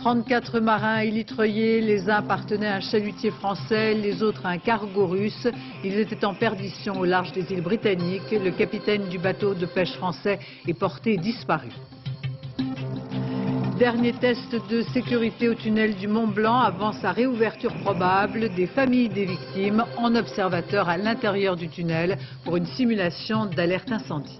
34 marins élitreillés, les uns appartenaient à un chalutier français, les autres à un cargo russe. Ils étaient en perdition au large des îles Britanniques. Le capitaine du bateau de pêche français est porté disparu. Dernier test de sécurité au tunnel du Mont Blanc avant sa réouverture probable. Des familles des victimes en observateur à l'intérieur du tunnel pour une simulation d'alerte incendie.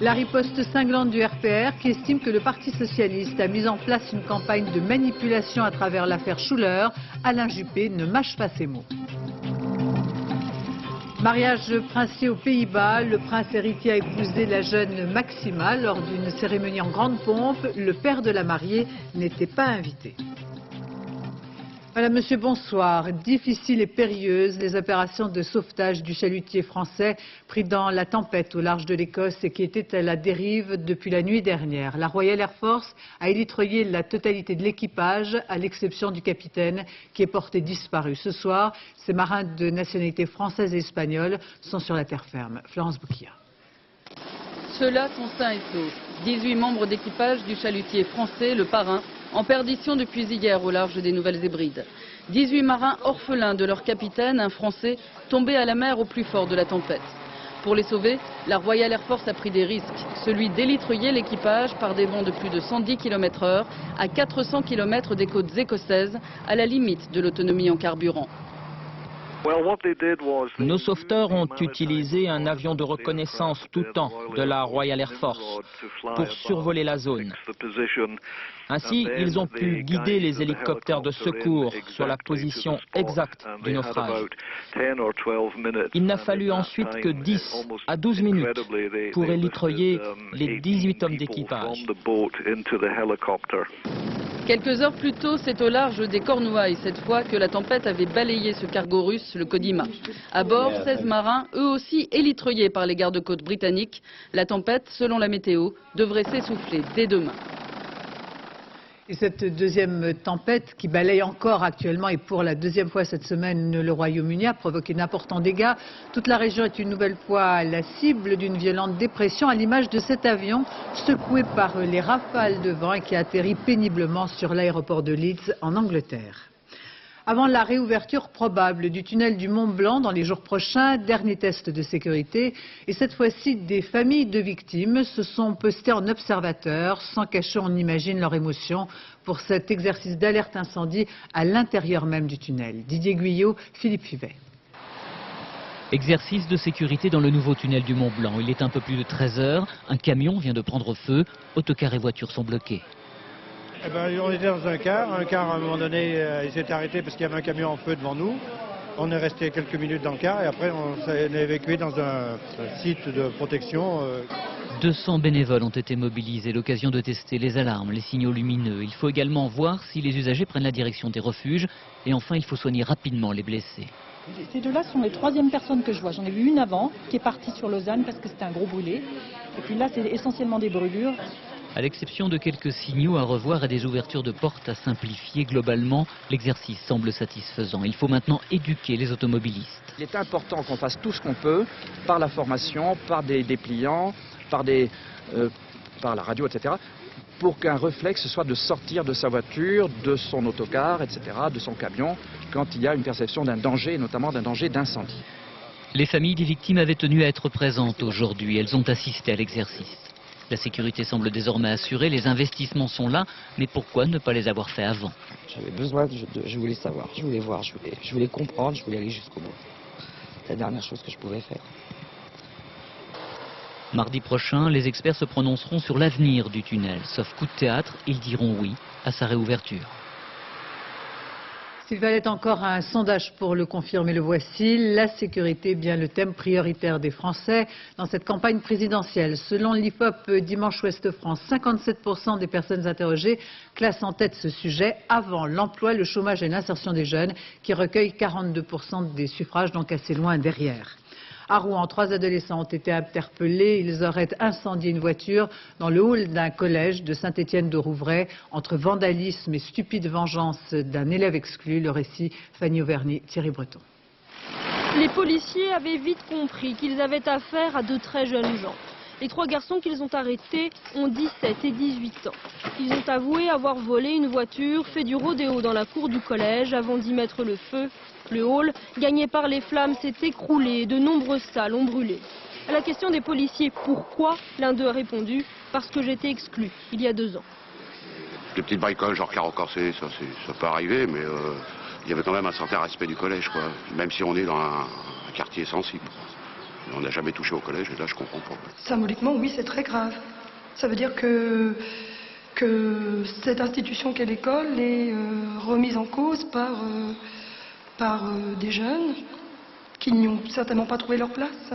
La riposte cinglante du RPR qui estime que le Parti socialiste a mis en place une campagne de manipulation à travers l'affaire Schuller. Alain Juppé ne mâche pas ses mots. Mariage princier aux Pays-Bas, le prince héritier a épousé la jeune Maxima lors d'une cérémonie en grande pompe. Le père de la mariée n'était pas invité. Madame, Monsieur, bonsoir. Difficiles et périlleuses, les opérations de sauvetage du chalutier français pris dans la tempête au large de l'Écosse et qui était à la dérive depuis la nuit dernière. La Royal Air Force a élitreillé la totalité de l'équipage, à l'exception du capitaine qui est porté disparu. Ce soir, ces marins de nationalité française et espagnole sont sur la terre ferme. Florence Bouquia. Ceux-là sont sains et saufs. 18 membres d'équipage du chalutier français, le Parrain, en perdition depuis hier au large des Nouvelles-Hébrides. 18 marins orphelins de leur capitaine, un Français, tombé à la mer au plus fort de la tempête. Pour les sauver, la Royal Air Force a pris des risques, celui d'élitreiller l'équipage par des vents de plus de 110 km/h à 400 km des côtes écossaises, à la limite de l'autonomie en carburant. Nos sauveteurs ont utilisé un avion de reconnaissance tout temps de la Royal Air Force pour survoler la zone. Ainsi, ils ont pu guider les hélicoptères de secours sur la position exacte du naufrage. Il n'a fallu ensuite que 10 à 12 minutes pour élitreiller les 18 hommes d'équipage. Quelques heures plus tôt, c'est au large des Cornouailles, cette fois, que la tempête avait balayé ce cargo russe, le Kodima. À bord, 16 marins, eux aussi élitreillés par les gardes-côtes britanniques. La tempête, selon la météo, devrait s'essouffler dès demain. Et cette deuxième tempête qui balaye encore actuellement et pour la deuxième fois cette semaine le Royaume-Uni a provoqué d'importants dégâts. Toute la région est une nouvelle fois la cible d'une violente dépression à l'image de cet avion secoué par les rafales de vent et qui a atterri péniblement sur l'aéroport de Leeds en Angleterre. Avant la réouverture probable du tunnel du Mont Blanc dans les jours prochains, dernier test de sécurité. Et cette fois-ci, des familles de victimes se sont postées en observateur. Sans cacher, on imagine leur émotion pour cet exercice d'alerte incendie à l'intérieur même du tunnel. Didier Guyot, Philippe Fivet. Exercice de sécurité dans le nouveau tunnel du Mont Blanc. Il est un peu plus de 13 heures. Un camion vient de prendre feu. Autocars et voitures sont bloqués. Eh ben, on était dans un car à un moment donné il s'est arrêté parce qu'il y avait un camion en feu devant nous. On est resté quelques minutes dans le car et après on s'est évacué dans un site de protection. 200 bénévoles ont été mobilisés, l'occasion de tester les alarmes, les signaux lumineux. Il faut également voir si les usagers prennent la direction des refuges et enfin il faut soigner rapidement les blessés. Ces deux-là sont les troisièmes personnes que je vois. J'en ai vu une avant qui est partie sur Lausanne parce que c'était un gros brûlé. Et puis là c'est essentiellement des brûlures. À l'exception de quelques signaux à revoir et des ouvertures de portes à simplifier, globalement, l'exercice semble satisfaisant. Il faut maintenant éduquer les automobilistes. Il est important qu'on fasse tout ce qu'on peut, par la formation, par des dépliants, par la radio, etc., pour qu'un réflexe soit de sortir de sa voiture, de son autocar, etc., de son camion, quand il y a une perception d'un danger, notamment d'un danger d'incendie. Les familles des victimes avaient tenu à être présentes aujourd'hui. Elles ont assisté à l'exercice. La sécurité semble désormais assurée, les investissements sont là, mais pourquoi ne pas les avoir fait avant? J'avais besoin, je voulais savoir, je voulais voir, je voulais comprendre, je voulais aller jusqu'au bout. C'est la dernière chose que je pouvais faire. Mardi prochain, les experts se prononceront sur l'avenir du tunnel. Sauf coup de théâtre, ils diront oui à sa réouverture. S'il fallait encore un sondage pour le confirmer, le voici. La sécurité, bien le thème prioritaire des Français dans cette campagne présidentielle. Selon l'IFOP Dimanche Ouest France, 57% des personnes interrogées classent en tête ce sujet avant l'emploi, le chômage et l'insertion des jeunes qui recueillent 42% des suffrages, donc assez loin derrière. À Rouen, 3 adolescents ont été interpellés. Ils auraient incendié une voiture dans le hall d'un collège de Saint-Étienne-de-Rouvray. Entre vandalisme et stupide vengeance d'un élève exclu, le récit Fanny Auvergne, Thierry Breton. Les policiers avaient vite compris qu'ils avaient affaire à de très jeunes gens. Les 3 garçons qu'ils ont arrêtés ont 17 et 18 ans. Ils ont avoué avoir volé une voiture, fait du rodéo dans la cour du collège avant d'y mettre le feu. Le hall, gagné par les flammes, s'est écroulé et de nombreuses salles ont brûlé. À la question des policiers pourquoi, l'un d'eux a répondu « parce que j'étais exclu il y a 2 ans ». Des petites bricoles, genre carreaux corsés, ça peut arriver, mais il y avait quand même un certain respect du collège, quoi. Même si on est dans un quartier sensible. On n'a jamais touché au collège, et là je comprends pas. Symboliquement, oui, c'est très grave. Ça veut dire que cette institution qu'est l'école est remise en cause par des jeunes qui n'y ont certainement pas trouvé leur place.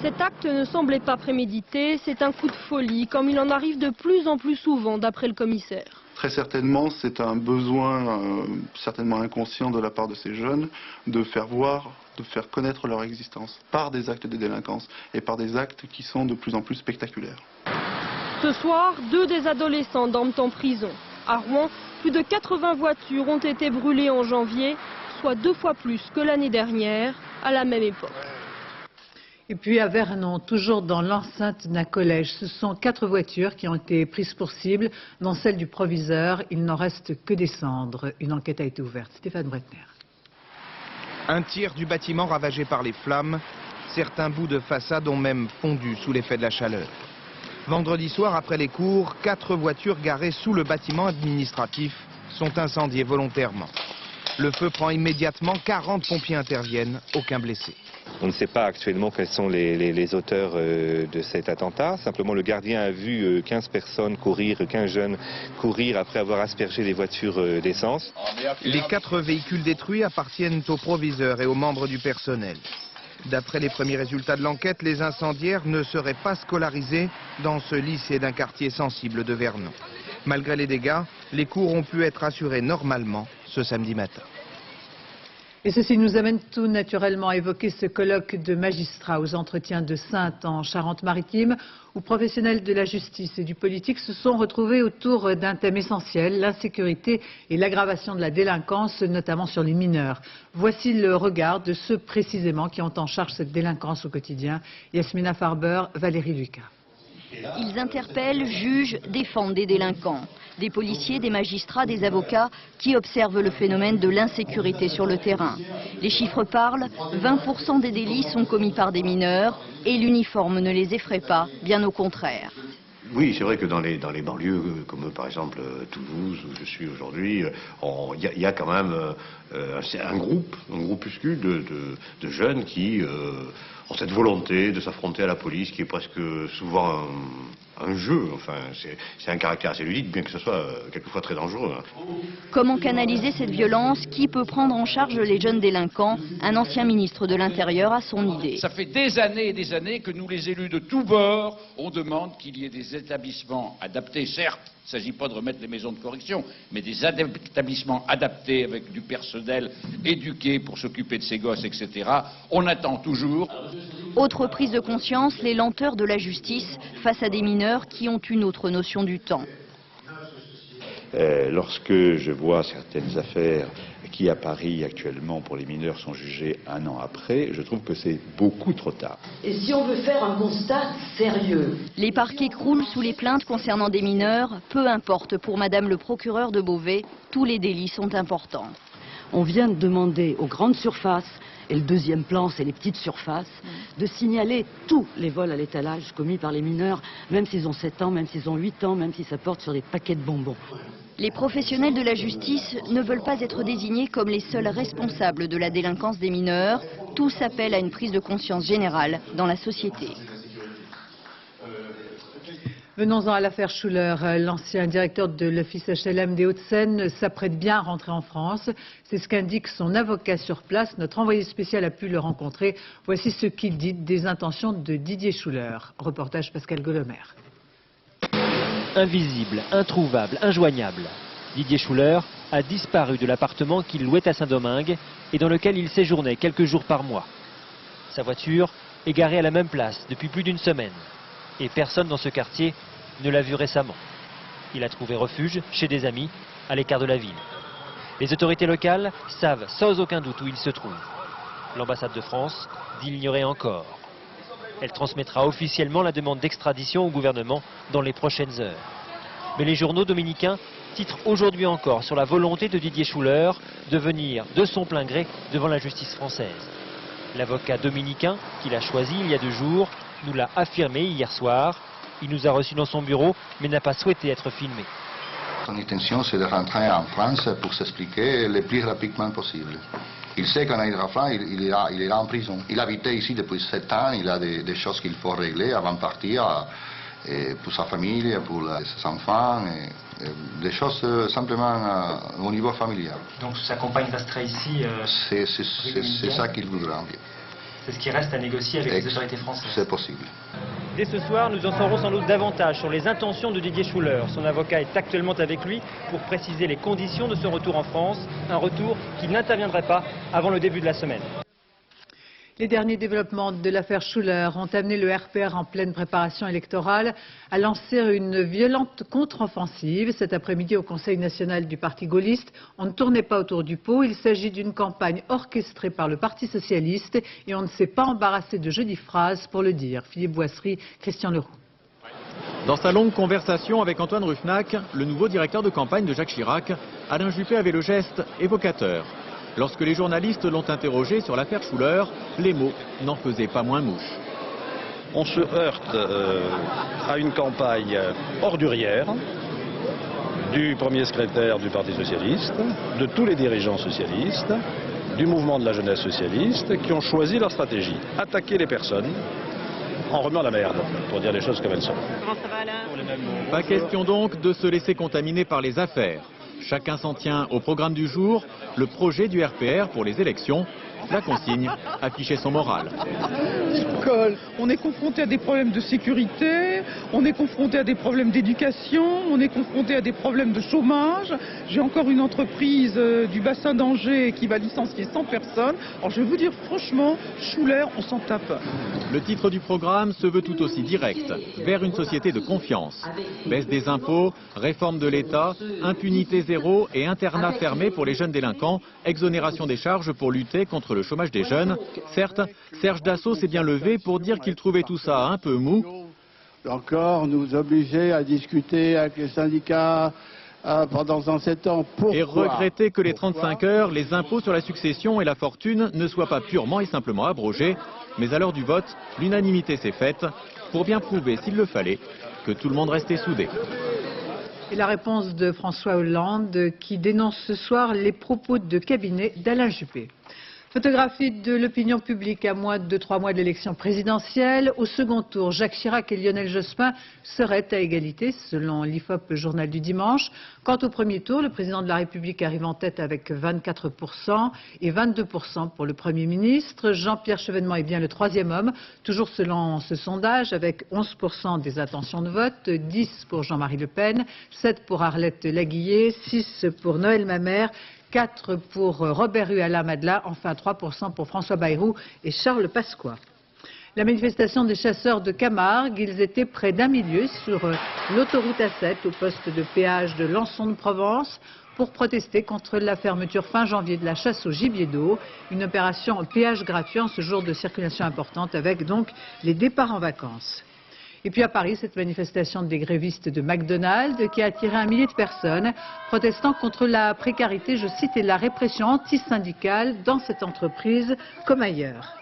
Cet acte ne semblait pas prémédité, c'est un coup de folie, comme il en arrive de plus en plus souvent, d'après le commissaire. Très certainement, c'est un besoin certainement inconscient de la part de ces jeunes de faire voir, de faire connaître leur existence par des actes de délinquance et par des actes qui sont de plus en plus spectaculaires. Ce soir, 2 des adolescents dorment en prison. À Rouen, plus de 80 voitures ont été brûlées en janvier, soit 2 fois plus que l'année dernière, à la même époque. Et puis à Vernon, toujours dans l'enceinte d'un collège, ce sont 4 voitures qui ont été prises pour cible, dont celle du proviseur. Il n'en reste que des cendres. Une enquête a été ouverte. Stéphane Bretner. Un tiers du bâtiment ravagé par les flammes, certains bouts de façade ont même fondu sous l'effet de la chaleur. Vendredi soir, après les cours, 4 voitures garées sous le bâtiment administratif sont incendiées volontairement. Le feu prend immédiatement, 40 pompiers interviennent, aucun blessé. On ne sait pas actuellement quels sont les auteurs de cet attentat. Simplement, le gardien a vu 15 personnes courir, 15 jeunes courir après avoir aspergé les voitures d'essence. Les 4 véhicules détruits appartiennent au proviseur et aux membres du personnel. D'après les premiers résultats de l'enquête, les incendiaires ne seraient pas scolarisés dans ce lycée d'un quartier sensible de Vernon. Malgré les dégâts, les cours ont pu être assurés normalement ce samedi matin. Et ceci nous amène tout naturellement à évoquer ce colloque de magistrats aux entretiens de Saintes en Charente-Maritime, où professionnels de la justice et du politique se sont retrouvés autour d'un thème essentiel, l'insécurité et l'aggravation de la délinquance, notamment sur les mineurs. Voici le regard de ceux précisément qui ont en charge cette délinquance au quotidien. Yasmina Farber, Valérie Lucas. Ils interpellent, jugent, défendent des délinquants. Des policiers, des magistrats, des avocats qui observent le phénomène de l'insécurité sur le terrain. Les chiffres parlent, 20% des délits sont commis par des mineurs et l'uniforme ne les effraie pas, bien au contraire. Oui, c'est vrai que dans les banlieues, comme par exemple Toulouse, où je suis aujourd'hui, il y a quand même un groupuscule de jeunes qui ont cette volonté de s'affronter à la police, qui est presque souvent un jeu. Enfin, c'est un caractère assez ludique, bien que ce soit quelquefois très dangereux. Comment canaliser cette violence? Qui peut prendre en charge les jeunes délinquants? Un ancien ministre de l'Intérieur a son idée. Ça fait des années et des années que nous, les élus de tous bords, on demande qu'il y ait des établissements adaptés. Certes, il ne s'agit pas de remettre les maisons de correction, mais des établissements adaptés avec du personnel éduqué pour s'occuper de ces gosses, etc. On attend toujours. Autre prise de conscience, les lenteurs de la justice face à des mineurs qui ont une autre notion du temps. Lorsque je vois certaines affaires qui à Paris actuellement pour les mineurs sont jugées 1 an après, je trouve que c'est beaucoup trop tard. Et si on veut faire un constat sérieux? Les parquets croulent sous les plaintes concernant des mineurs. Peu importe, pour Madame le procureur de Beauvais, tous les délits sont importants. On vient de demander aux grandes surfaces, et le deuxième plan c'est les petites surfaces, de signaler tous les vols à l'étalage commis par les mineurs, même s'ils ont 7 ans, même s'ils ont 8 ans, même si ça porte sur des paquets de bonbons. Les professionnels de la justice ne veulent pas être désignés comme les seuls responsables de la délinquance des mineurs. Tous appellent à une prise de conscience générale dans la société. Venons-en à l'affaire Schuller. L'ancien directeur de l'office HLM des Hauts-de-Seine s'apprête bien à rentrer en France. C'est ce qu'indique son avocat sur place. Notre envoyé spécial a pu le rencontrer. Voici ce qu'il dit des intentions de Didier Schuller. Reportage Pascal Golomer. Invisible, introuvable, injoignable. Didier Schuller a disparu de l'appartement qu'il louait à Saint-Domingue et dans lequel il séjournait quelques jours par mois. Sa voiture est garée à la même place depuis plus d'1 semaine. Et personne dans ce quartier ne l'a vu récemment. Il a trouvé refuge chez des amis à l'écart de la ville. Les autorités locales savent sans aucun doute où il se trouve. L'ambassade de France dit l'ignorer encore. Elle transmettra officiellement la demande d'extradition au gouvernement dans les prochaines heures. Mais les journaux dominicains titrent aujourd'hui encore sur la volonté de Didier Schuller de venir de son plein gré devant la justice française. L'avocat dominicain, qu'il a choisi il y a 2 jours, nous l'a affirmé hier soir. Il nous a reçus dans son bureau, mais n'a pas souhaité être filmé. Son intention, c'est de rentrer en France pour s'expliquer le plus rapidement possible. Il sait qu'en arrivant en France, il ira en prison. Il habitait ici depuis 7 ans, il a des choses qu'il faut régler avant de partir, pour sa famille, pour ses enfants, des choses simplement au niveau familial. Donc sa compagne resterait ici C'est ça qu'il voudra. C'est ce qui reste à négocier avec les autorités françaises. C'est possible. Dès ce soir, nous en saurons sans doute davantage sur les intentions de Didier Schuller. Son avocat est actuellement avec lui pour préciser les conditions de son retour en France. Un retour qui n'interviendrait pas avant le début de la semaine. Les derniers développements de l'affaire Schuller ont amené le RPR en pleine préparation électorale à lancer une violente contre-offensive. Cet après-midi au Conseil national du Parti gaulliste, on ne tournait pas autour du pot. Il s'agit d'une campagne orchestrée par le Parti socialiste et on ne s'est pas embarrassé de jolies phrases pour le dire. Philippe Boissry, Christian Leroux. Dans sa longue conversation avec Antoine Ruffnac, le nouveau directeur de campagne de Jacques Chirac, Alain Juppé avait le geste évocateur. Lorsque les journalistes l'ont interrogé sur l'affaire Schuller, les mots n'en faisaient pas moins mouche. On se heurte à une campagne ordurière du premier secrétaire du Parti socialiste, de tous les dirigeants socialistes, du mouvement de la jeunesse socialiste, qui ont choisi leur stratégie. Attaquer les personnes en remuant la merde, pour dire les choses comme elles sont. Pas question donc de se laisser contaminer par les affaires. Chacun s'en tient au programme du jour, le projet du RPR pour les élections, la consigne, afficher son moral. On est confronté à des problèmes de sécurité, on est confronté à des problèmes d'éducation, on est confronté à des problèmes de chômage. J'ai encore une entreprise du bassin d'Angers qui va licencier 100 personnes. Alors je vais vous dire franchement, Schuller, on s'en tape. Le titre du programme se veut tout aussi direct, vers une société de confiance. Baisse des impôts, réforme de l'État, impunité zéro et internat fermé pour les jeunes délinquants, exonération des charges pour lutter contre le chômage des jeunes. Certes, Serge Dassault s'est bien levé pour dire qu'il trouvait tout ça un peu mou. Encore nous obliger à discuter avec les syndicats pendant 7 ans. Pourquoi ? Et regretter que les 35 heures, les impôts sur la succession et la fortune ne soient pas purement et simplement abrogés. Mais à l'heure du vote, l'unanimité s'est faite pour bien prouver, s'il le fallait, que tout le monde restait soudé. Et la réponse de François Hollande qui dénonce ce soir les propos de cabinet d'Alain Juppé. Photographie de l'opinion publique à moins de 3 mois de l'élection présidentielle. Au second tour, Jacques Chirac et Lionel Jospin seraient à égalité, selon l'IFOP, le journal du dimanche. Quant au premier tour, le président de la République arrive en tête avec 24% et 22% pour le Premier ministre. Jean-Pierre Chevènement est bien le 3e homme, toujours selon ce sondage, avec 11% des intentions de vote, 10 pour Jean-Marie Le Pen, 7 pour Arlette Laguillet, 6 pour Noël Mamère, 4 pour Robert Huala-Madela, enfin 3% pour François Bayrou et Charles Pasqua. La manifestation des chasseurs de Camargue, ils étaient près d'1 millier sur l'autoroute A7 au poste de péage de Lançon de Provence pour protester contre la fermeture fin janvier de la chasse au gibier d'eau, une opération en péage gratuit en ce jour de circulation importante avec donc les départs en vacances. Et puis à Paris, cette manifestation des grévistes de McDonald's qui a attiré 1 millier de personnes protestant contre la précarité, je cite, et la répression antisyndicale dans cette entreprise comme ailleurs.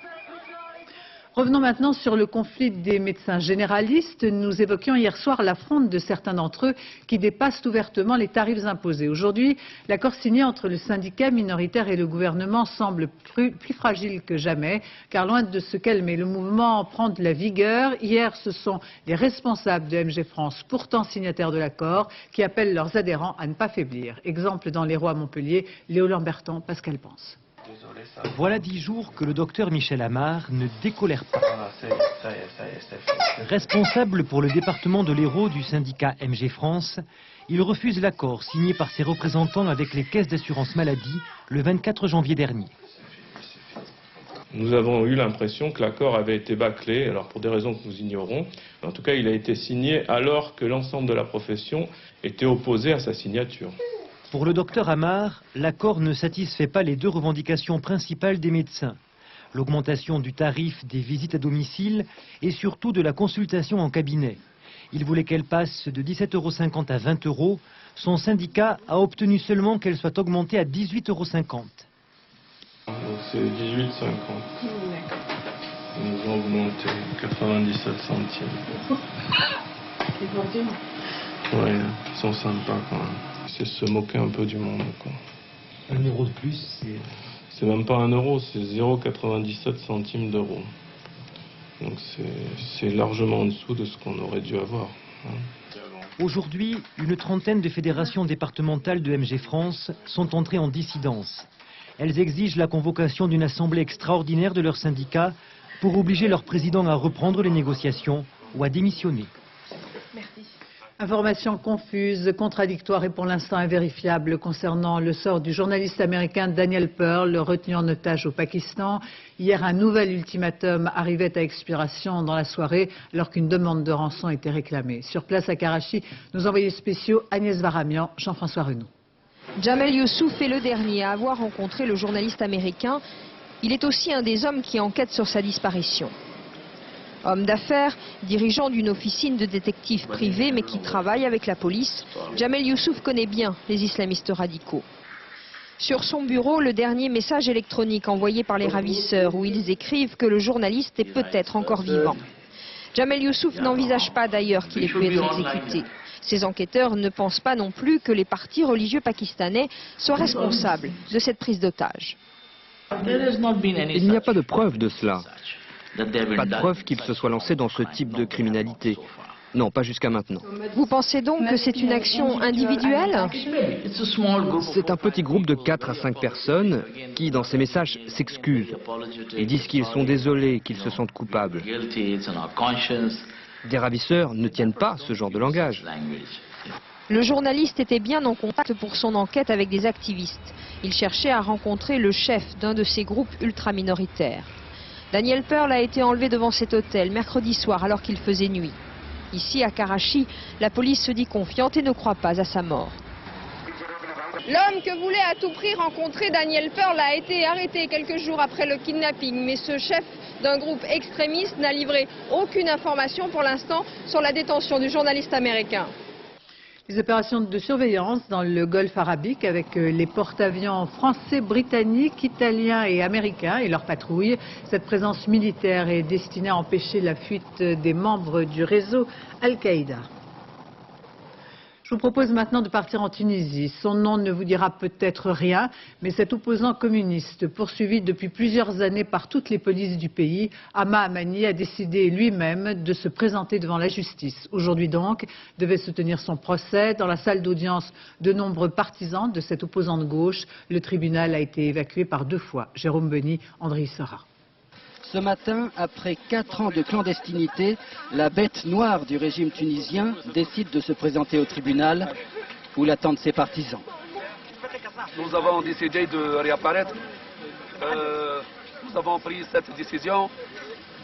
Revenons maintenant sur le conflit des médecins généralistes. Nous évoquions hier soir la fronde de certains d'entre eux qui dépassent ouvertement les tarifs imposés. Aujourd'hui, l'accord signé entre le syndicat minoritaire et le gouvernement semble plus fragile que jamais, car loin de se calmer, le mouvement prend de la vigueur. Hier, ce sont les responsables de MG France, pourtant signataires de l'accord, qui appellent leurs adhérents à ne pas faiblir. Exemple dans l'Hérault à Montpellier, Léo Lamberton, Pascal Pense. Voilà 10 jours que le docteur Michel Amar ne décolère pas. Responsable pour le département de l'Hérault du syndicat MG France, il refuse l'accord signé par ses représentants avec les caisses d'assurance maladie le 24 janvier dernier. Nous avons eu l'impression que l'accord avait été bâclé, alors pour des raisons que nous ignorons. En tout cas, il a été signé alors que l'ensemble de la profession était opposé à sa signature. Pour le docteur Amar, l'accord ne satisfait pas les 2 revendications principales des médecins. l'augmentation du tarif des visites à domicile et surtout de la consultation en cabinet. Il voulait qu'elle passe de 17,50 € à 20 €. Son syndicat a obtenu seulement qu'elle soit augmentée à 18,50 €. Donc c'est 18,50 €. Ils nous ont augmenté 97 centimes. Ouais, ils sont sympas quand même. C'est se moquer un peu du monde, quoi. 1 € de plus, c'est... C'est même pas 1 €, c'est 0,97 centimes d'euros. Donc c'est largement en dessous de ce qu'on aurait dû avoir. Aujourd'hui, une trentaine de fédérations départementales de MG France sont entrées en dissidence. Elles exigent la convocation d'une assemblée extraordinaire de leur syndicat pour obliger leur président à reprendre les négociations ou à démissionner. Merci. Informations confuses, contradictoires et pour l'instant invérifiables concernant le sort du journaliste américain Daniel Pearl, retenu en otage au Pakistan. Hier, un nouvel ultimatum arrivait à expiration dans la soirée alors qu'une demande de rançon était réclamée. Sur place à Karachi, nos envoyés spéciaux Agnès Varamian, Jean-François Renaud. Jamel Youssouf est le dernier à avoir rencontré le journaliste américain. Il est aussi un des hommes qui enquêtent sur sa disparition. Homme d'affaires, dirigeant d'une officine de détectives privés mais qui travaille avec la police, Jamel Youssouf connaît bien les islamistes radicaux. Sur son bureau, le dernier message électronique envoyé par les ravisseurs où ils écrivent que le journaliste est peut-être encore vivant. Jamel Youssouf n'envisage pas d'ailleurs qu'il ait pu être exécuté. Ces enquêteurs ne pensent pas non plus que les partis religieux pakistanais soient responsables de cette prise d'otage. Il n'y a pas de preuve de cela. Pas de preuve qu'il se soit lancé dans ce type de criminalité. Non, pas jusqu'à maintenant. Vous pensez donc que c'est une action individuelle? C'est un petit groupe de 4 à 5 personnes qui, dans ces messages, s'excusent et disent qu'ils sont désolés, qu'ils se sentent coupables. Des ravisseurs ne tiennent pas ce genre de langage. Le journaliste était bien en contact pour son enquête avec des activistes. Il cherchait à rencontrer le chef d'un de ces groupes ultra-minoritaires. Daniel Pearl a été enlevé devant cet hôtel mercredi soir alors qu'il faisait nuit. Ici, à Karachi, la police se dit confiante et ne croit pas à sa mort. L'homme que voulait à tout prix rencontrer Daniel Pearl a été arrêté quelques jours après le kidnapping, mais ce chef d'un groupe extrémiste n'a livré aucune information pour l'instant sur la détention du journaliste américain. Les opérations de surveillance dans le Golfe arabique avec les porte-avions français, britanniques, italiens et américains et leurs patrouilles. Cette présence militaire est destinée à empêcher la fuite des membres du réseau Al-Qaïda. Je vous propose maintenant de partir en Tunisie. Son nom ne vous dira peut-être rien, mais cet opposant communiste, poursuivi depuis plusieurs années par toutes les polices du pays, Hama Amani a décidé lui-même de se présenter devant la justice. Aujourd'hui donc, devait se tenir son procès dans la salle d'audience de nombreux partisans de cet opposant de gauche. Le tribunal a été évacué par 2 fois. Jérôme Beny, André Issera. Ce matin, après 4 ans de clandestinité, la bête noire du régime tunisien décide de se présenter au tribunal où l'attendent ses partisans. Nous avons décidé de réapparaître. Nous avons pris cette décision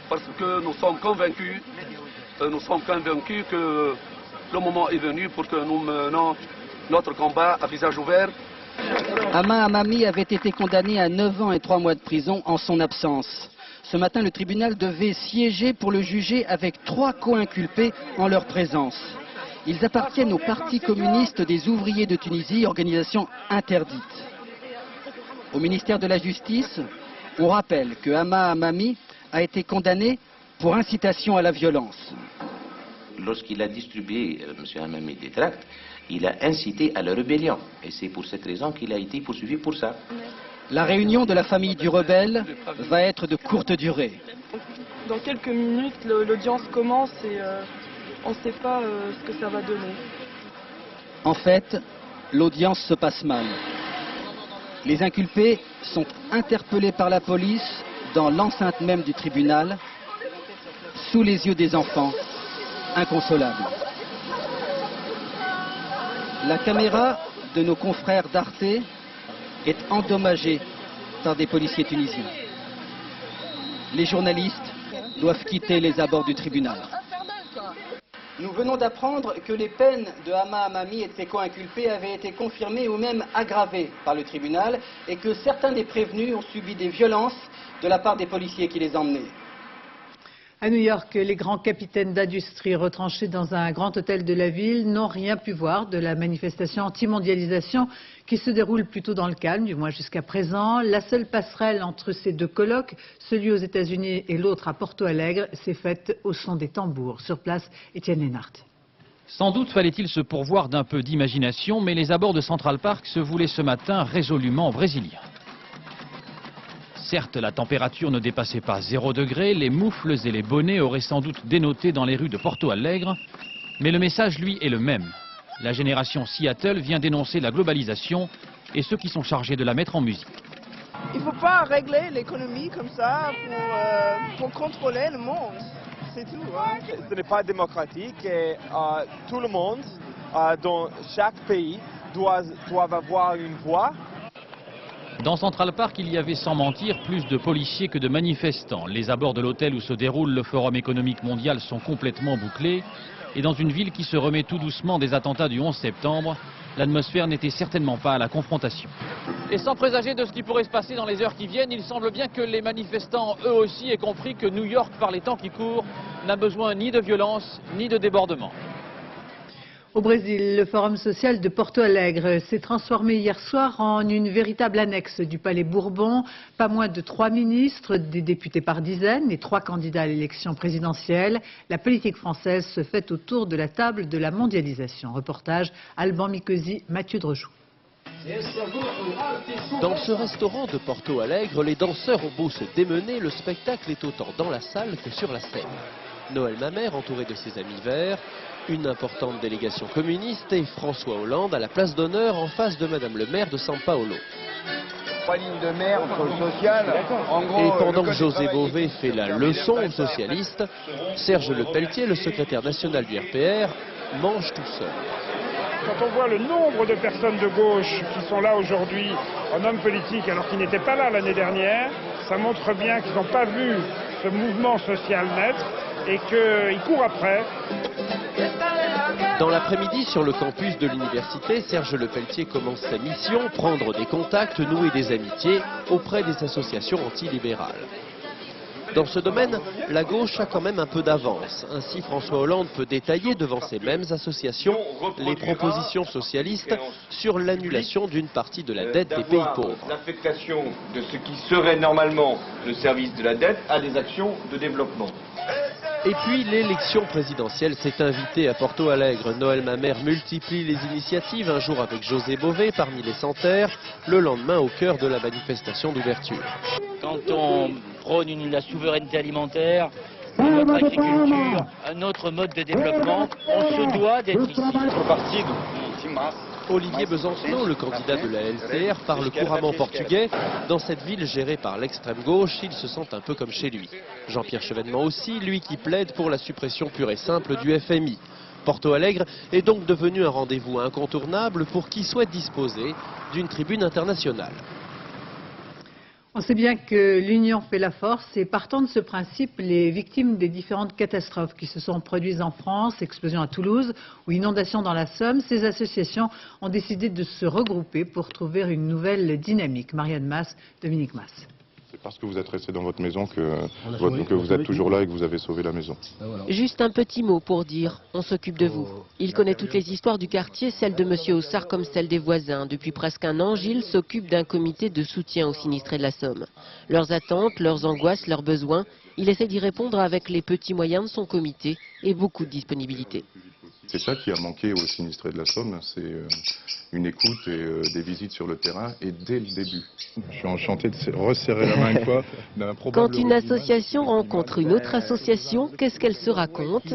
parce que nous sommes convaincus que le moment est venu pour que nous menions notre combat à visage ouvert. Hama Amani avait été condamné à 9 ans et 3 mois de prison en son absence. Ce matin, le tribunal devait siéger pour le juger avec 3 co-inculpés en leur présence. Ils appartiennent au Parti communiste des ouvriers de Tunisie, organisation interdite. Au ministère de la Justice, on rappelle que Hama Amani a été condamné pour incitation à la violence. Lorsqu'il a distribué, M. Hamami, des tracts, il a incité à la rébellion. Et c'est pour cette raison qu'il a été poursuivi pour ça. La réunion de la famille du rebelle va être de courte durée. Dans quelques minutes, l'audience commence et on ne sait pas ce que ça va donner. En fait, l'audience se passe mal. Les inculpés sont interpellés par la police dans l'enceinte même du tribunal, sous les yeux des enfants, inconsolables. La caméra de nos confrères d'Arte est endommagée par des policiers tunisiens. Les journalistes doivent quitter les abords du tribunal. Nous venons d'apprendre que les peines de Hama Amani et de ses co-inculpés avaient été confirmées ou même aggravées par le tribunal et que certains des prévenus ont subi des violences de la part des policiers qui les emmenaient. À New York, les grands capitaines d'industrie retranchés dans un grand hôtel de la ville n'ont rien pu voir de la manifestation anti-mondialisation qui se déroule plutôt dans le calme, du moins jusqu'à présent. La seule passerelle entre ces deux colloques, celui aux États-Unis et l'autre à Porto Alegre, s'est faite au son des tambours. Sur place, Étienne Lénart. Sans doute fallait-il se pourvoir d'un peu d'imagination, mais les abords de Central Park se voulaient ce matin résolument brésiliens. Certes, la température ne dépassait pas 0 degré, les moufles et les bonnets auraient sans doute dénoté dans les rues de Porto Alegre, mais le message, lui, est le même. La génération Seattle vient dénoncer la globalisation et ceux qui sont chargés de la mettre en musique. Il ne faut pas régler l'économie comme ça pour contrôler le monde, c'est tout. Hein. Ce n'est pas démocratique et tout le monde dans chaque pays doit avoir une voix. Dans Central Park, il y avait sans mentir plus de policiers que de manifestants. Les abords de l'hôtel où se déroule le Forum économique mondial sont complètement bouclés. Et dans une ville qui se remet tout doucement des attentats du 11 septembre, l'atmosphère n'était certainement pas à la confrontation. Et sans présager de ce qui pourrait se passer dans les heures qui viennent, il semble bien que les manifestants, eux aussi, aient compris que New York, par les temps qui courent, n'a besoin ni de violence, ni de débordement. Au Brésil, le Forum social de Porto Alegre s'est transformé hier soir en une véritable annexe du Palais Bourbon. Pas moins de 3 ministres, des députés par dizaines et 3 candidats à l'élection présidentielle. La politique française se fait autour de la table de la mondialisation. Reportage Alban Mikosi, Mathieu Drejoux. Dans ce restaurant de Porto Alegre, les danseurs ont beau se démener, le spectacle est autant dans la salle que sur la scène. Noël Mamère, entouré de ses amis verts, une importante délégation communiste et François Hollande à la place d'honneur en face de Madame le maire de São Paulo. De merde sociale. Et pendant que José Bové fait la leçon aux socialistes, Serge Lepelletier, le secrétaire national du RPR, mange tout seul. Quand on voit le nombre de personnes de gauche qui sont là aujourd'hui en hommes politiques alors qu'ils n'étaient pas là l'année dernière, ça montre bien qu'ils n'ont pas vu ce mouvement social naître et qu'ils courent après. Dans l'après-midi, sur le campus de l'université, Serge Lepelletier commence sa mission, prendre des contacts, nouer des amitiés auprès des associations antilibérales. Dans ce domaine, la gauche a quand même un peu d'avance. Ainsi, François Hollande peut détailler devant ces mêmes associations les propositions socialistes sur l'annulation d'une partie de la dette des pays pauvres. L'affectation de ce qui serait normalement le service de la dette à des actions de développement. Et puis l'élection présidentielle s'est invitée à Porto Alegre. Noël Mamère multiplie les initiatives, un jour avec José Bové parmi les centaires, le lendemain au cœur de la manifestation d'ouverture. Quand on prône la souveraineté alimentaire, notre agriculture, un autre mode de développement, on se doit d'être ici. Olivier Besancenot, le candidat de la LCR, parle couramment portugais. Dans cette ville gérée par l'extrême gauche, il se sent un peu comme chez lui. Jean-Pierre Chevènement aussi, lui qui plaide pour la suppression pure et simple du FMI. Porto Alegre est donc devenu un rendez-vous incontournable pour qui souhaite disposer d'une tribune internationale. On sait bien que l'union fait la force et partant de ce principe, les victimes des différentes catastrophes qui se sont produites en France, explosion à Toulouse ou inondation dans la Somme, ces associations ont décidé de se regrouper pour trouver une nouvelle dynamique. Marianne Mas, Dominique Mas. C'est parce que vous êtes resté dans votre maison que vous êtes toujours là et que vous avez sauvé la maison. Juste un petit mot pour dire, on s'occupe de vous. Il connaît toutes les histoires du quartier, celle de Monsieur Ossard comme celle des voisins. Depuis presque un an, Gilles s'occupe d'un comité de soutien aux sinistrés de la Somme. Leurs attentes, leurs angoisses, leurs besoins, il essaie d'y répondre avec les petits moyens de son comité et beaucoup de disponibilité. C'est ça qui a manqué aux sinistrés de la Somme, c'est une écoute et des visites sur le terrain, et dès le début. Je suis enchanté de resserrer la main une fois. Quand une association rencontre une autre association, qu'est-ce qu'elle se raconte?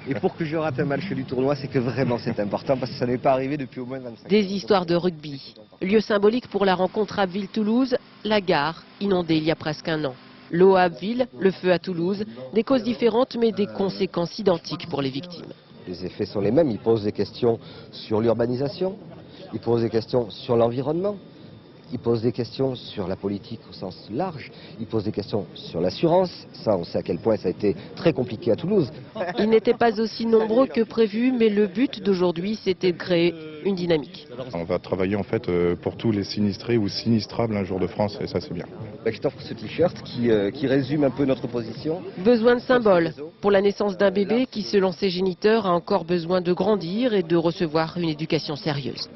Et pour que je rate un match du tournoi, c'est que vraiment c'est important, parce que ça n'est pas arrivé depuis au moins 25 ans. Des histoires de rugby. Lieu symbolique pour la rencontre Abbeville-Toulouse, la gare, inondée il y a presque un an. L'eau à Abbeville, le feu à Toulouse, des causes différentes mais des conséquences identiques pour les victimes. Les effets sont les mêmes, ils posent des questions sur l'urbanisation, ils posent des questions sur l'environnement, ils posent des questions sur la politique au sens large, ils posent des questions sur l'assurance, ça on sait à quel point ça a été très compliqué à Toulouse. Ils n'étaient pas aussi nombreux que prévu, mais le but d'aujourd'hui c'était de créer une dynamique. On va travailler en fait pour tous les sinistrés ou sinistrables un jour de France et ça c'est bien. Je t'offre ce t-shirt qui résume un peu notre position. Besoin de symboles pour la naissance d'un bébé qui, selon ses géniteurs, a encore besoin de grandir et de recevoir une éducation sérieuse.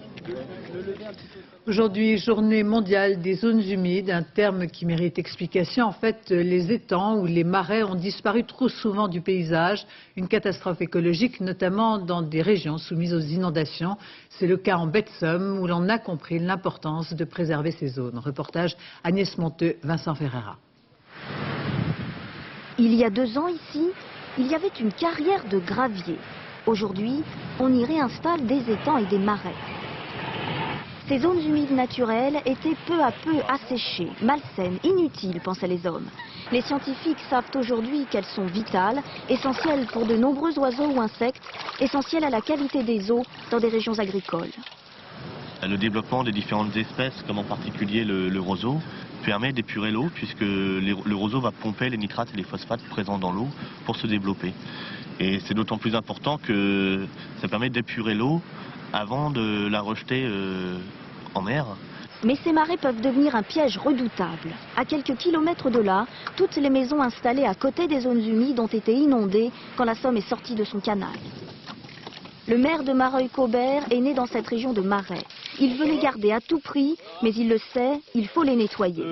Aujourd'hui, journée mondiale des zones humides, un terme qui mérite explication. En fait, les étangs ou les marais ont disparu trop souvent du paysage. Une catastrophe écologique, notamment dans des régions soumises aux inondations. C'est le cas en baie de Somme, où l'on a compris l'importance de préserver ces zones. Reportage Agnès Monteux, Vincent Ferreira. Il y a 2 ans ici, il y avait une carrière de gravier. Aujourd'hui, on y réinstalle des étangs et des marais. Ces zones humides naturelles étaient peu à peu asséchées, malsaines, inutiles, pensaient les hommes. Les scientifiques savent aujourd'hui qu'elles sont vitales, essentielles pour de nombreux oiseaux ou insectes, essentielles à la qualité des eaux dans des régions agricoles. Le développement des différentes espèces, comme en particulier le roseau, permet d'épurer l'eau puisque le roseau va pomper les nitrates et les phosphates présents dans l'eau pour se développer. Et c'est d'autant plus important que ça permet d'épurer l'eau avant de la rejeter en mer. Mais ces marais peuvent devenir un piège redoutable. À quelques kilomètres de là, toutes les maisons installées à côté des zones humides ont été inondées quand la Somme est sortie de son canal. Le maire de Mareuil-Cobert est né dans cette région de marais. Il veut les garder à tout prix, mais il le sait, il faut les nettoyer.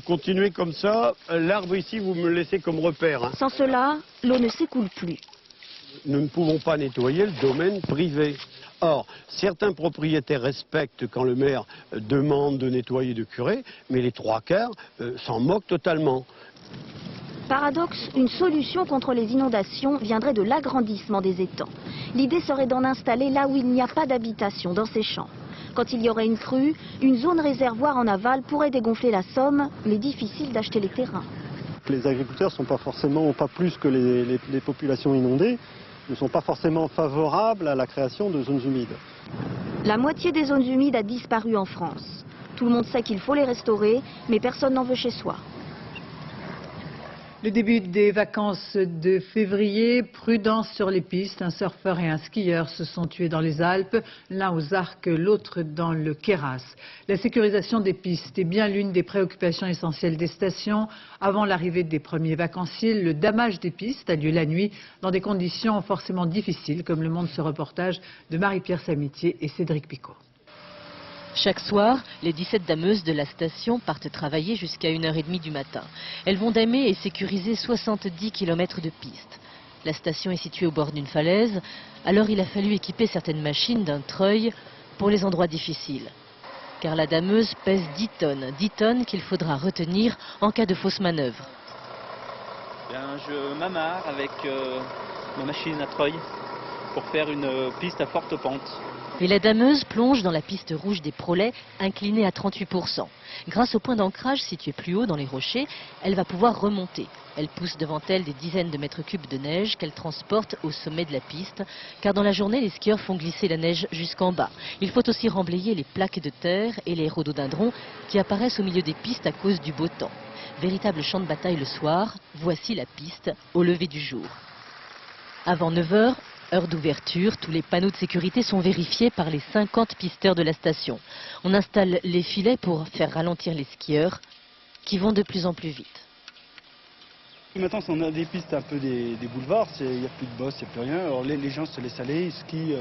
Continuez comme ça, l'arbre ici, vous me le laissez comme repère. Sans cela, l'eau ne s'écoule plus. Nous ne pouvons pas nettoyer le domaine privé. Or, certains propriétaires respectent quand le maire demande de nettoyer, de curer, mais les 3/4 s'en moquent totalement. Paradoxe, une solution contre les inondations viendrait de l'agrandissement des étangs. L'idée serait d'en installer là où il n'y a pas d'habitation, dans ces champs. Quand il y aurait une crue, une zone réservoir en aval pourrait dégonfler la Somme, mais difficile d'acheter les terrains. Les agriculteurs ne sont pas forcément, pas plus que les populations inondées, ne sont pas forcément favorables à la création de zones humides. La moitié des zones humides a disparu en France. Tout le monde sait qu'il faut les restaurer, mais personne n'en veut chez soi. Le début des vacances de février, prudence sur les pistes. Un surfeur et un skieur se sont tués dans les Alpes, l'un aux Arcs, l'autre dans le Queyras. La sécurisation des pistes est bien l'une des préoccupations essentielles des stations. Avant l'arrivée des premiers vacanciers, le damage des pistes a lieu la nuit dans des conditions forcément difficiles, comme le montre ce reportage de Marie-Pierre Samitier et Cédric Picot. Chaque soir, les 17 dameuses de la station partent travailler jusqu'à 1h30 du matin. Elles vont damer et sécuriser 70 km de piste. La station est située au bord d'une falaise, alors il a fallu équiper certaines machines d'un treuil pour les endroits difficiles. Car la dameuse pèse 10 tonnes qu'il faudra retenir en cas de fausse manœuvre. Je m'amarre avec ma machine à treuil pour faire une piste à forte pente. Et la dameuse plonge dans la piste rouge des Prolets, inclinée à 38%. Grâce au point d'ancrage situé plus haut dans les rochers, elle va pouvoir remonter. Elle pousse devant elle des dizaines de mètres cubes de neige qu'elle transporte au sommet de la piste, car dans la journée, les skieurs font glisser la neige jusqu'en bas. Il faut aussi remblayer les plaques de terre et les rhododendrons qui apparaissent au milieu des pistes à cause du beau temps. Véritable champ de bataille le soir, voici la piste au lever du jour. Avant 9h, heure d'ouverture, tous les panneaux de sécurité sont vérifiés par les 50 pisteurs de la station. On installe les filets pour faire ralentir les skieurs qui vont de plus en plus vite. Maintenant, on a des pistes un peu des boulevards, il n'y a plus de boss, il n'y a plus rien. Alors les gens se laissent aller, ils skient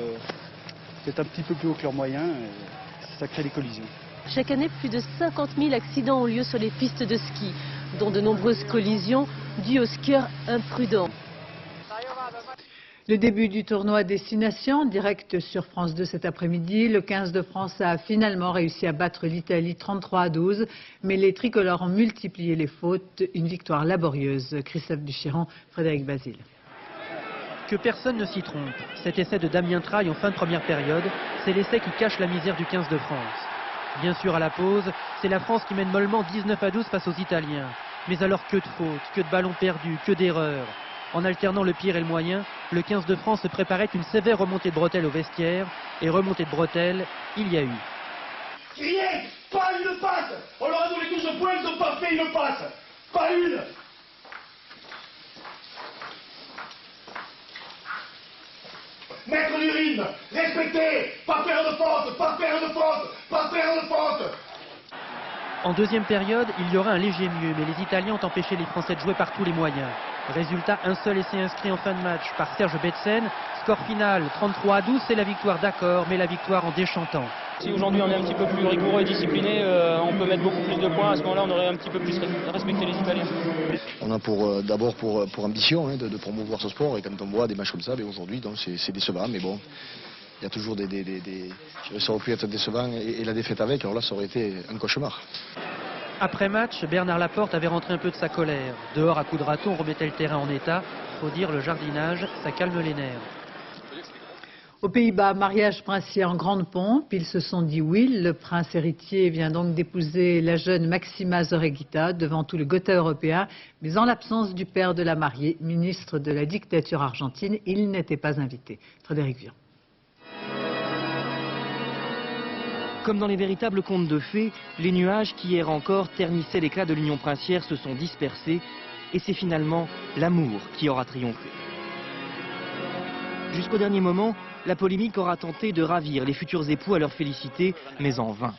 peut-être un petit peu plus haut que leurs moyens, et ça crée des collisions. Chaque année, plus de 50 000 accidents ont lieu sur les pistes de ski, dont de nombreuses collisions dues aux skieurs imprudents. Le début du tournoi Destination, direct sur France 2 cet après-midi. Le 15 de France a finalement réussi à battre l'Italie 33-12, mais les tricolores ont multiplié les fautes. Une victoire laborieuse. Christophe Duchiron, Frédéric Basile. Que personne ne s'y trompe. Cet essai de Damien Traille en fin de première période, c'est l'essai qui cache la misère du 15 de France. Bien sûr, à la pause, c'est la France qui mène mollement 19-12 face aux Italiens. Mais alors que de fautes, que de ballons perdus, que d'erreurs. En alternant le pire et le moyen, le 15 de France se préparait une sévère remontée de bretelles au vestiaire. Et remontée de bretelles, il y a eu. Rien, pas une passe. On leur a donné 12 points, ils n'ont pas fait une passe. Pas une. mettre du rythme, respecter, pas faire de faute, pas faire de faute, pas faire de faute. En deuxième période, il y aura un léger mieux, mais les Italiens ont empêché les Français de jouer par tous les moyens. Résultat, un seul essai inscrit en fin de match par Serge Betsen. Score final 33-12, c'est la victoire d'accord, mais la victoire en déchantant. Si aujourd'hui on est un petit peu plus rigoureux et discipliné, on peut mettre beaucoup plus de points. À ce moment-là, on aurait un petit peu plus respecté les Italiens. On a d'abord pour ambition de promouvoir ce sport, et quand on voit des matchs comme ça, aujourd'hui c'est décevant, mais bon, il y a toujours ça aurait pu être décevant et la défaite avec, alors là ça aurait été un cauchemar. Après match, Bernard Laporte avait rentré un peu de sa colère. Dehors à coups de râteau, on remettait le terrain en état. Faut dire, le jardinage, ça calme les nerfs. Aux Pays-Bas, mariage princier en grande pompe. Ils se sont dit oui. Le prince héritier vient donc d'épouser la jeune Máxima Zorreguieta devant tout le Gotha européen. Mais en l'absence du père de la mariée, ministre de la dictature argentine, il n'était pas invité. Frédéric Vian. Comme dans les véritables contes de fées, les nuages qui hier encore ternissaient l'éclat de l'union princière se sont dispersés et c'est finalement l'amour qui aura triomphé. Jusqu'au dernier moment, la polémique aura tenté de ravir les futurs époux à leur félicité, mais en vain.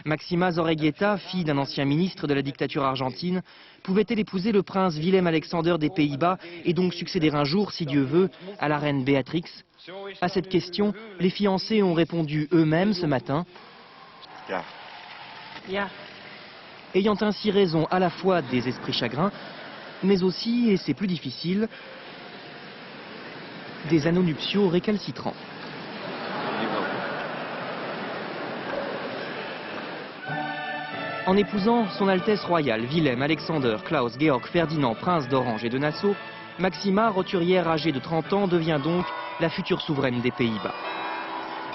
Máxima Zorreguieta, fille d'un ancien ministre de la dictature argentine, pouvait-elle épouser le prince Willem-Alexander des Pays-Bas et donc succéder un jour, si Dieu veut, à la reine Béatrix? À cette question, les fiancés ont répondu eux-mêmes ce matin, ayant ainsi raison à la fois des esprits chagrins, mais aussi, et c'est plus difficile, des anneaux nuptiaux récalcitrants. En épousant son Altesse royale, Willem, Alexander, Klaus, Georg, Ferdinand, prince d'Orange et de Nassau, Máxima, roturière âgée de 30 ans, devient donc la future souveraine des Pays-Bas.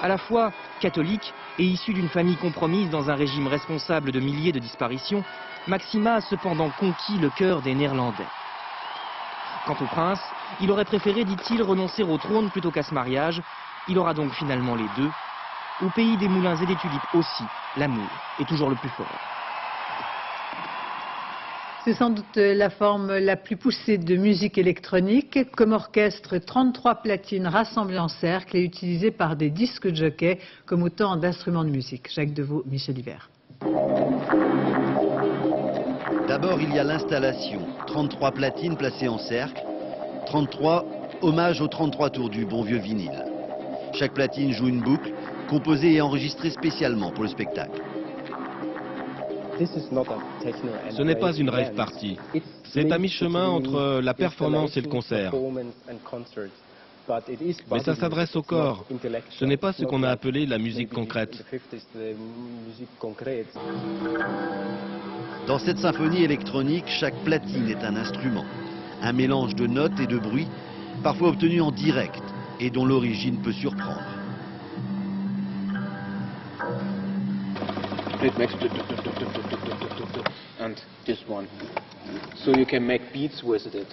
À la fois catholique et issue d'une famille compromise dans un régime responsable de milliers de disparitions, Máxima a cependant conquis le cœur des Néerlandais. Quant au prince, il aurait préféré, dit-il, renoncer au trône plutôt qu'à ce mariage. Il aura donc finalement les deux. Au pays des moulins et des tulipes aussi, l'amour est toujours le plus fort. C'est sans doute la forme la plus poussée de musique électronique. Comme orchestre, 33 platines rassemblées en cercle et utilisées par des disques jockeys comme autant d'instruments de musique. Jacques Deveau, Michel Hiver. D'abord, il y a l'installation. 33 platines placées en cercle. 33, hommage aux 33 tours du bon vieux vinyle. Chaque platine joue une boucle, composée et enregistrée spécialement pour le spectacle. Ce n'est pas une rave party. C'est à mi-chemin entre la performance et le concert. Mais ça s'adresse au corps. Ce n'est pas ce qu'on a appelé la musique concrète. Dans cette symphonie électronique, chaque platine est un instrument. Un mélange de notes et de bruits, parfois obtenu en direct, et dont l'origine peut surprendre. It makes and this one, so you can make beats with it.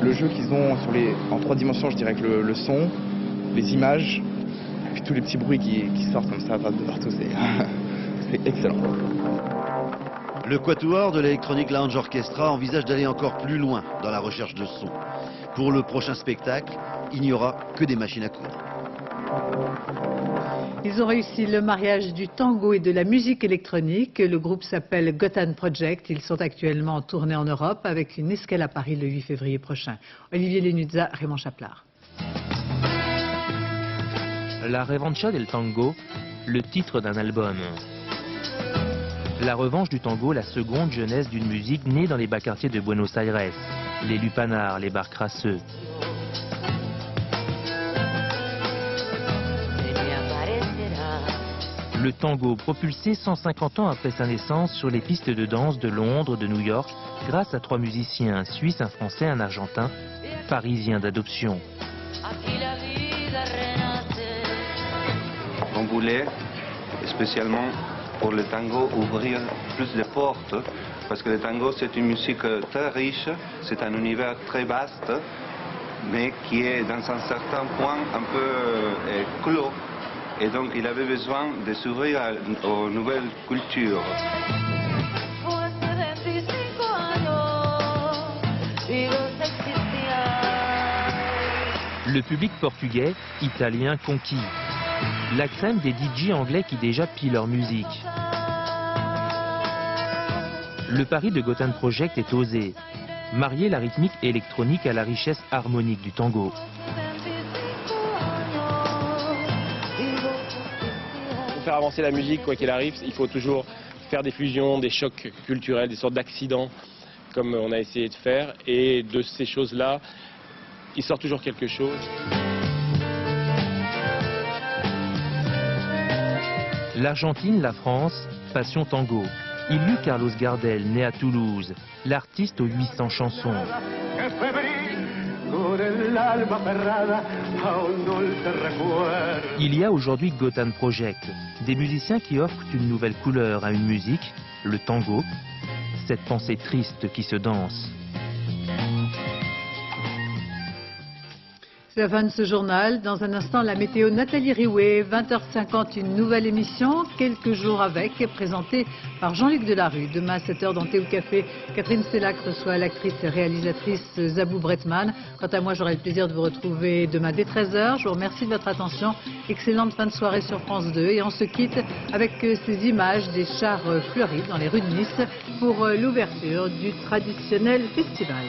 Le jeu qu'ils ont en 3 dimensions, je dirais que le son, les images, et puis tous les petits bruits qui sortent comme ça de partout, c'est excellent. Le Quatuor de l'Electronic Lounge Orchestra envisage d'aller encore plus loin dans la recherche de son. Pour le prochain spectacle, il n'y aura que des machines à coudre. Ils ont réussi le mariage du tango et de la musique électronique. Le groupe s'appelle Gotham Project. Ils sont actuellement en tournée en Europe avec une escale à Paris le 8 février prochain. Olivier Lenuzza, Raymond Chaplard. La Revancha del Tango, le titre d'un album. La revanche du tango, la seconde jeunesse d'une musique née dans les bas quartiers de Buenos Aires, les lupanars, les bars crasseux. Le tango, propulsé 150 ans après sa naissance sur les pistes de danse de Londres, de New York, grâce à 3 musiciens, un Suisse, un Français, un Argentin, parisiens d'adoption. On voulait spécialement pour le tango ouvrir plus de portes, parce que le tango c'est une musique très riche, c'est un univers très vaste, mais qui est dans un certain point un peu clos. Et donc il avait besoin de s'ouvrir aux nouvelles cultures. Le public portugais, italien conquis. La crème des DJ anglais qui déjà pillent leur musique. Le pari de Gotham Project est osé. Marier la rythmique électronique à la richesse harmonique du tango. Pour faire avancer la musique, quoi qu'il arrive, il faut toujours faire des fusions, des chocs culturels, des sortes d'accidents, comme on a essayé de faire. Et de ces choses-là, il sort toujours quelque chose. L'Argentine, la France, passion tango. Il y eut Carlos Gardel, né à Toulouse, l'artiste aux 800 chansons. Il y a aujourd'hui Gotham Project, des musiciens qui offrent une nouvelle couleur à une musique, le tango, cette pensée triste qui se danse. C'est la fin de ce journal. Dans un instant, la météo Nathalie Riouet, 20h50, une nouvelle émission, quelques jours avec, présentée par Jean-Luc Delarue. Demain à 7h dans Thé ou Café, Catherine Sellac reçoit l'actrice et réalisatrice Zabou Bretman. Quant à moi, j'aurai le plaisir de vous retrouver demain dès 13h. Je vous remercie de votre attention. Excellente fin de soirée sur France 2. Et on se quitte avec ces images des chars fleuris dans les rues de Nice pour l'ouverture du traditionnel festival.